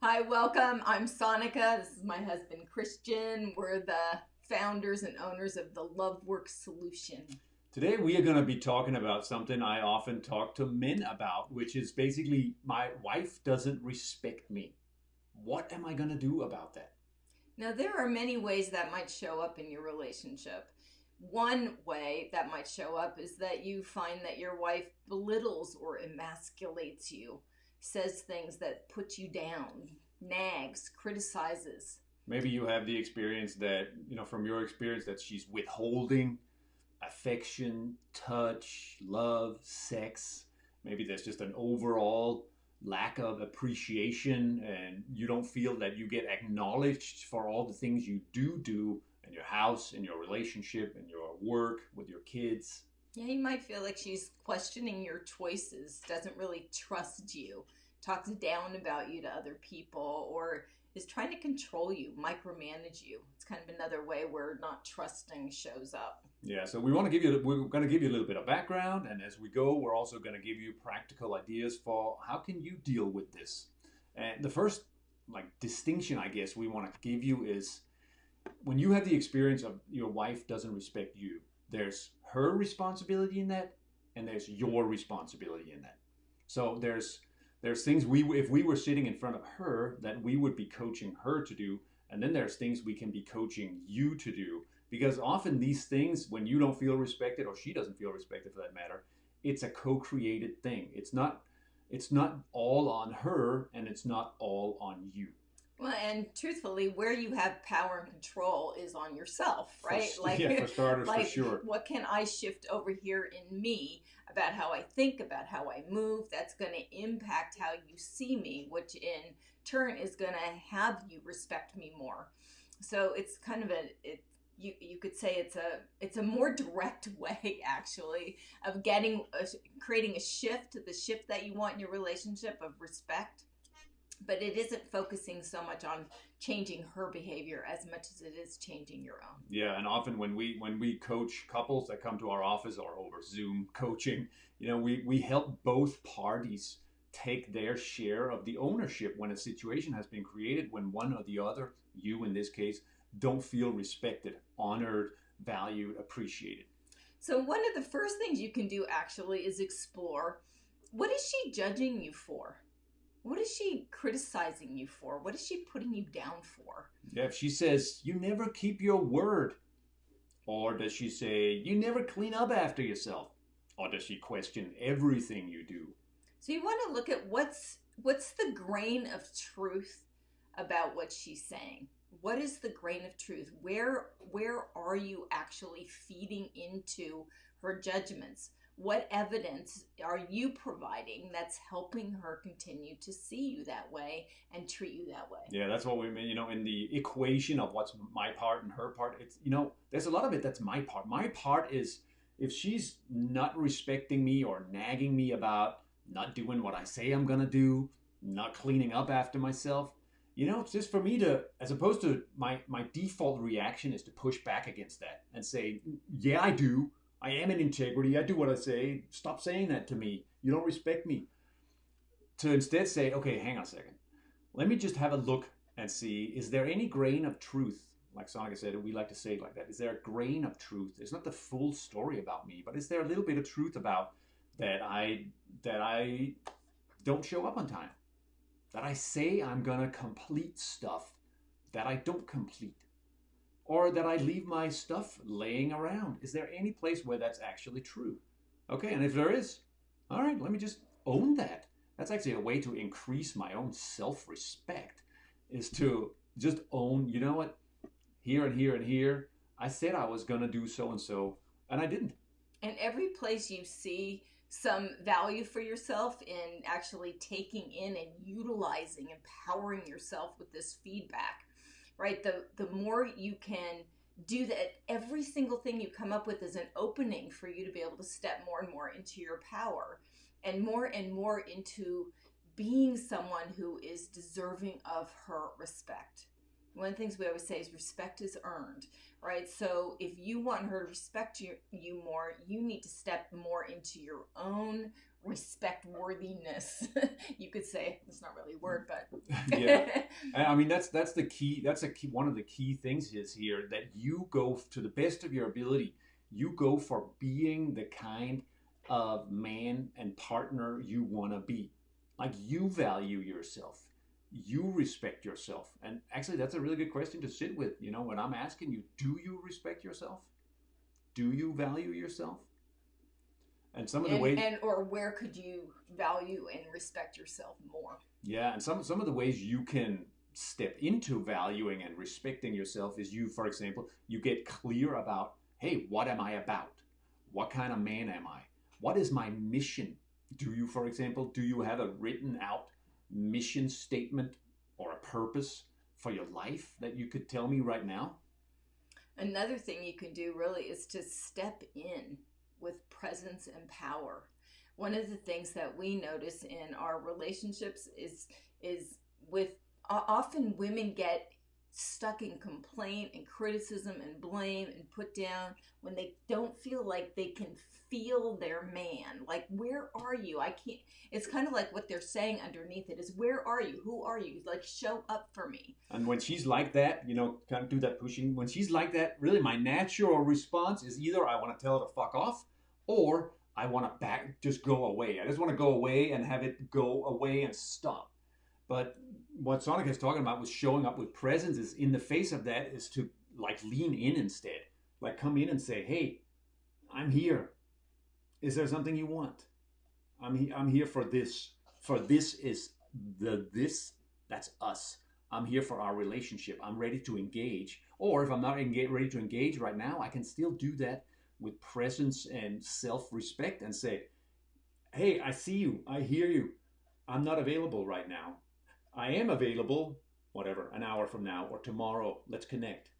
Hi, welcome. I'm Sonica. This is my husband, Christian. We're the founders and owners of the Love Work Solution. Today, we are going to be talking about something I often talk to men about, which is basically my wife doesn't respect me. What am I going to do about that? Now, there are many ways that might show up in your relationship. One way that might show up is that you find that your wife belittles or emasculates you, says things that put you down, nags, criticizes. Maybe you have the experience that, from your experience, that she's withholding affection, touch, love, sex. Maybe there's just an overall lack of appreciation and you don't feel that you get acknowledged for all the things you do in your house, in your relationship, in your work, with your kids. Yeah, you might feel like she's questioning your choices, doesn't really trust you, talks down about you to other people, or is trying to control you, micromanage you. It's kind of another way where not trusting shows up. Yeah, so we're going to give you a little bit of background, and as we go, we're also going to give you practical ideas for how can you deal with this. And the first distinction I guess we want to give you is when you have the experience of your wife doesn't respect you, there's her responsibility in that, and there's your responsibility in that. So there's things if we were sitting in front of her that we would be coaching her to do, and then there's things we can be coaching you to do. Because often these things, when you don't feel respected, or she doesn't feel respected for that matter, it's a co-created thing. It's not all on her, and it's not all on you. Well, and truthfully, where you have power and control is on yourself, right? Yeah, for starters, for like sure. what can I shift over here in me about how I think, about how I move? That's going to impact how you see me, which in turn is going to have you respect me more. So it's kind of you could say it's a more direct way actually of creating a shift, the shift that you want in your relationship of respect, but it isn't focusing so much on changing her behavior as much as it is changing your own. Yeah, and often when we coach couples that come to our office or over Zoom coaching, we help both parties take their share of the ownership when a situation has been created when one or the other, you in this case, don't feel respected, honored, valued, appreciated. So one of the first things you can do actually is explore, what is she judging you for? What is she criticizing you for? What is she putting you down for? Yeah, if she says, you never keep your word, or does she say, you never clean up after yourself, or does she question everything you do? So you want to look at what's the grain of truth about what she's saying. What is the grain of truth? Where are you actually feeding into her judgments? What evidence are you providing that's helping her continue to see you that way and treat you that way? Yeah, that's what we mean, in the equation of what's my part and her part. It's, there's a lot of it that's my part. My part is if she's not respecting me or nagging me about not doing what I say I'm going to do, not cleaning up after myself, it's just for me to, as opposed to my default reaction is to push back against that and say, yeah, I do. I am in integrity. I do what I say. Stop saying that to me. You don't respect me. To instead say, okay, hang on a second. Let me just have a look and see, is there any grain of truth? Like Sonica said, we like to say it like that. Is there a grain of truth? It's not the full story about me, but is there a little bit of truth about that I don't show up on time? That I say I'm going to complete stuff that I don't complete? Or that I leave my stuff laying around? Is there any place where that's actually true? Okay, and if there is, all right, let me just own that. That's actually a way to increase my own self-respect, is to just own, you know what, here and here and here, I said I was going to do so, and I didn't. And every place you see some value for yourself in actually taking in and utilizing, empowering yourself with this feedback, right? The more you can do that, every single thing you come up with is an opening for you to be able to step more and more into your power and more into being someone who is deserving of her respect. One of the things we always say is respect is earned, right? So if you want her to respect you more, you need to step more into your own respect worthiness. You could say it's not really a word, but Yeah, I mean that's the key. That's a key. One of the key things is here that you go to the best of your ability. You go for being the kind of man and partner you want to be. Like you value yourself, you respect yourself, and actually that's a really good question to sit with. You know, when I'm asking you, do you respect yourself? Do you value yourself? And some of the ways, and or where could you value and respect yourself more? yeah, and some of the ways you can step into valuing and respecting yourself is you, for example, you get clear about, hey, what am I about? What kind of man am I? What is my mission? Do you, for example, do you have a written out mission statement or a purpose for your life that you could tell me right now? Another thing you can do really is to step in with presence and power. One of the things that we notice in our relationships is with often women get stuck in complaint and criticism and blame and put down when they don't feel like they can feel their man. Like, where are you? I can't. It's kind of like what they're saying underneath it is, where are you? Who are you? Like, show up for me. And when she's like that, you know, kind of do that pushing. When she's like that, really my natural response is either I want to tell her to fuck off or I want to just go away. I just want to go away and have it go away and stop. But what Sonica is talking about was showing up with presence is in the face of that is to like lean in instead. Like come in and say, hey, I'm here. Is there something you want? I'm here for this. For this is this, that's us. I'm here for our relationship. I'm ready to engage. Or if I'm not ready to engage right now, I can still do that with presence and self-respect and say, hey, I see you. I hear you. I'm not available right now. I am available, whatever, an hour from now or tomorrow. Let's connect.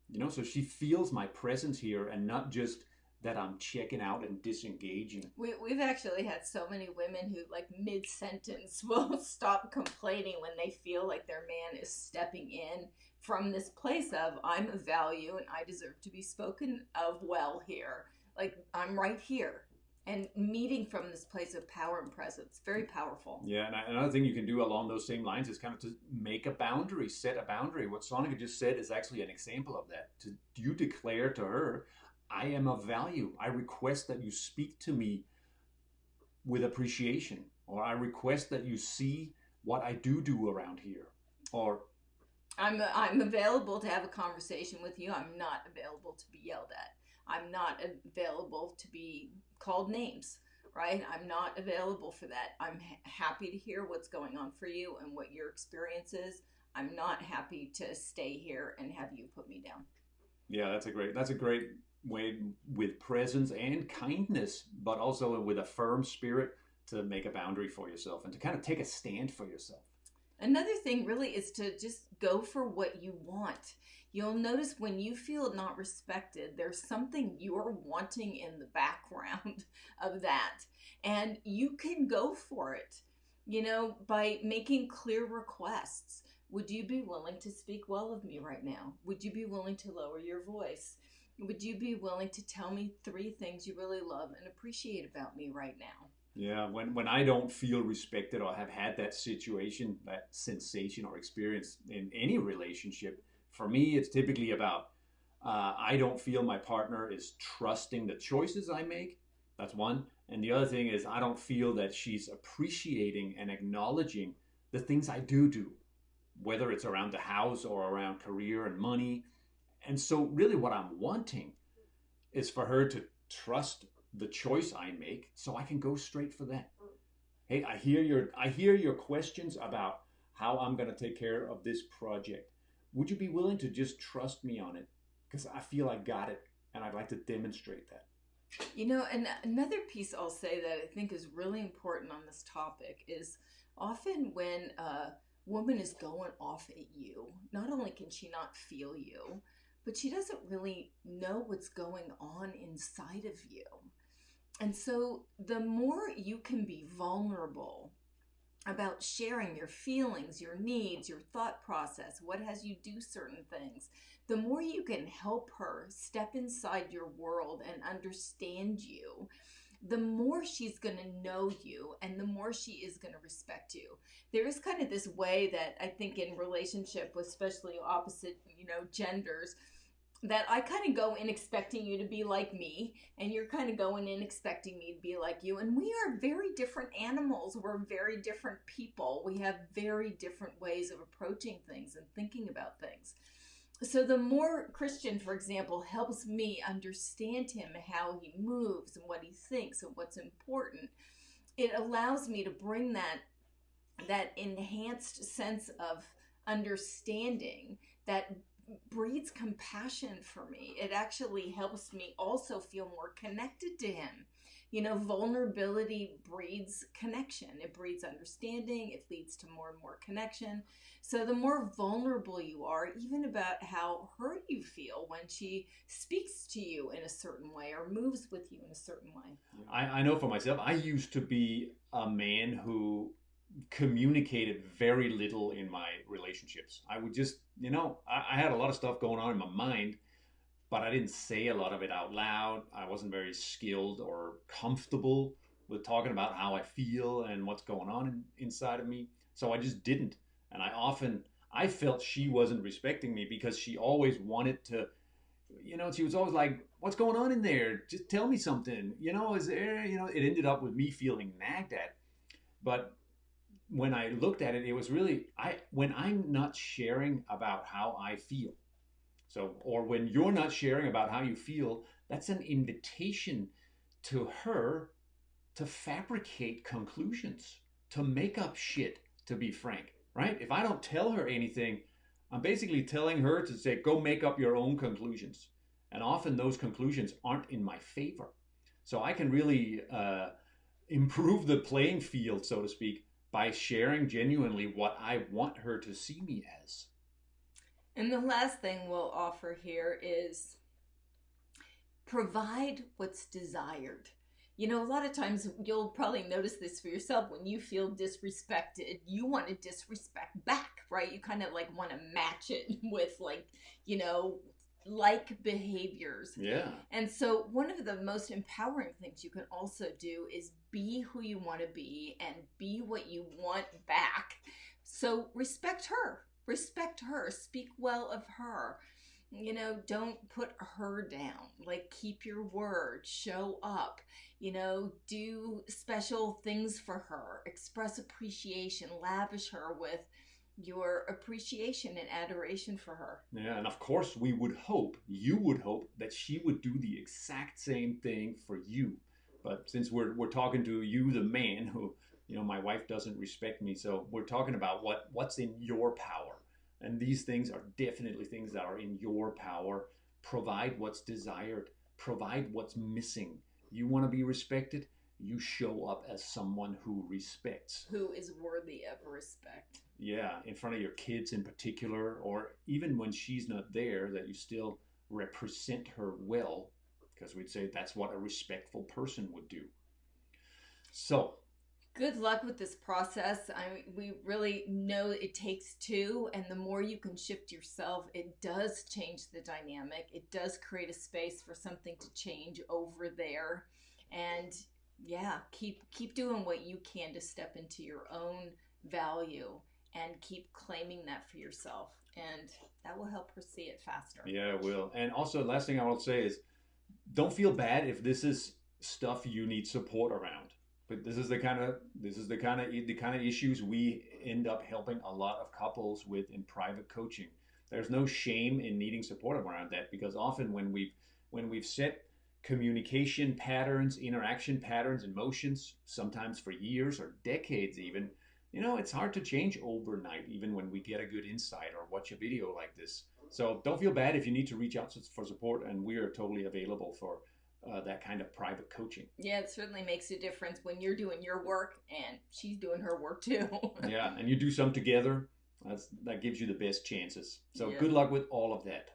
You know, so she feels my presence here and not just that I'm checking out and disengaging. We've actually had so many women who, like, mid sentence, will stop complaining when they feel like their man is stepping in from this place of, I'm of value and I deserve to be spoken of well here. Like, I'm right here. And meeting from this place of power and presence. Very powerful. Yeah, and another thing you can do along those same lines is kind of to make a boundary, set a boundary. What Sonica just said is actually an example of that. You declare to her, I am of value. I request that you speak to me with appreciation, or I request that you see what I do around here, or I'm available to have a conversation with you. I'm not available to be yelled at. I'm not available to be called names, right? I'm not available for that. I'm happy to hear what's going on for you and what your experience is. I'm not happy to stay here and have you put me down. Yeah, that's a great way with presence and kindness, but also with a firm spirit to make a boundary for yourself and to kind of take a stand for yourself. Another thing really is to just go for what you want. You'll notice when you feel not respected, there's something you're wanting in the background of that. And you can go for it, you know, by making clear requests. Would you be willing to speak well of me right now? Would you be willing to lower your voice? Would you be willing to tell me 3 things you really love and appreciate about me right now? Yeah, when I don't feel respected or have had that situation, that sensation or experience in any relationship, for me, it's typically about I don't feel my partner is trusting the choices I make. That's one. And the other thing is I don't feel that she's appreciating and acknowledging the things I do, whether it's around the house or around career and money. And so, really, what I'm wanting is for her to trust the choice I make so I can go straight for that. Hey, I hear your questions about how I'm going to take care of this project. Would you be willing to just trust me on it? Because I feel I got it and I'd like to demonstrate that. You know, and another piece I'll say that I think is really important on this topic is often when a woman is going off at you, not only can she not feel you, but she doesn't really know what's going on inside of you. And so the more you can be vulnerable about sharing your feelings, your needs, your thought process, what has you do certain things, the more you can help her step inside your world and understand you, the more she's going to know you and the more she is going to respect you. There is kind of this way that I think in relationship with especially opposite, genders, that I kind of go in expecting you to be like me, and you're kind of going in expecting me to be like you. And we are very different animals. We're very different people. We have very different ways of approaching things and thinking about things. So the more Christian, for example, helps me understand him, how he moves and what he thinks and what's important, it allows me to bring that enhanced sense of understanding that breeds compassion for me. It actually helps me also feel more connected to him. Vulnerability breeds connection. It breeds understanding. It leads to more and more connection. So the more vulnerable you are, even about how hurt you feel when she speaks to you in a certain way or moves with you in a certain way. I know for myself, I used to be a man who communicated very little in my relationships. I would just, I had a lot of stuff going on in my mind, but I didn't say a lot of it out loud. I wasn't very skilled or comfortable with talking about how I feel and what's going on inside of me. So I just didn't. And I felt she wasn't respecting me because she always wanted to, she was always like, what's going on in there? Just tell me something. Is there, it ended up with me feeling nagged at. But when I looked at it, it was really when I'm not sharing about how I feel. So, or when you're not sharing about how you feel, that's an invitation to her to fabricate conclusions, to make up shit, to be frank, right? If I don't tell her anything, I'm basically telling her to say, go make up your own conclusions. And often those conclusions aren't in my favor. So I can really improve the playing field, so to speak, by sharing genuinely what I want her to see me as. And the last thing we'll offer here is provide what's desired. A lot of times you'll probably notice this for yourself. When you feel disrespected, you want to disrespect back, right? You kind of like want to match it with like behaviors. Yeah. And so one of the most empowering things you can also do is be who you want to be and be what you want back. So respect her. Speak well of her. Don't put her down. Like, keep your word, show up, do special things for her, express appreciation, lavish her with your appreciation and adoration for her. Yeah, and of course you would hope that she would do the exact same thing for you. But since we're talking to you, the man who, my wife doesn't respect me, so we're talking about what's in your power. And these things are definitely things that are in your power. Provide what's desired. Provide what's missing. You want to be respected? You show up as someone who respects. Who is worthy of respect. Yeah, in front of your kids in particular, or even when she's not there, that you still represent her well, because we'd say that's what a respectful person would do. So, good luck with this process. We really know it takes two, and the more you can shift yourself, it does change the dynamic. It does create a space for something to change over there. And yeah, keep doing what you can to step into your own value and keep claiming that for yourself. And that will help her see it faster. Yeah, it will. And also, last thing I will say is, don't feel bad if this is stuff you need support around. But this is the kind of issues we end up helping a lot of couples with in private coaching. There's no shame in needing support around that, because often when we've set communication patterns, interaction patterns, emotions, sometimes for years or decades even, it's hard to change overnight, even when we get a good insight or watch a video like this. So don't feel bad if you need to reach out for support, and we are totally available for that kind of private coaching. Yeah, it certainly makes a difference when you're doing your work and she's doing her work too. Yeah, and you do some together, that gives you the best chances. So Good luck with all of that.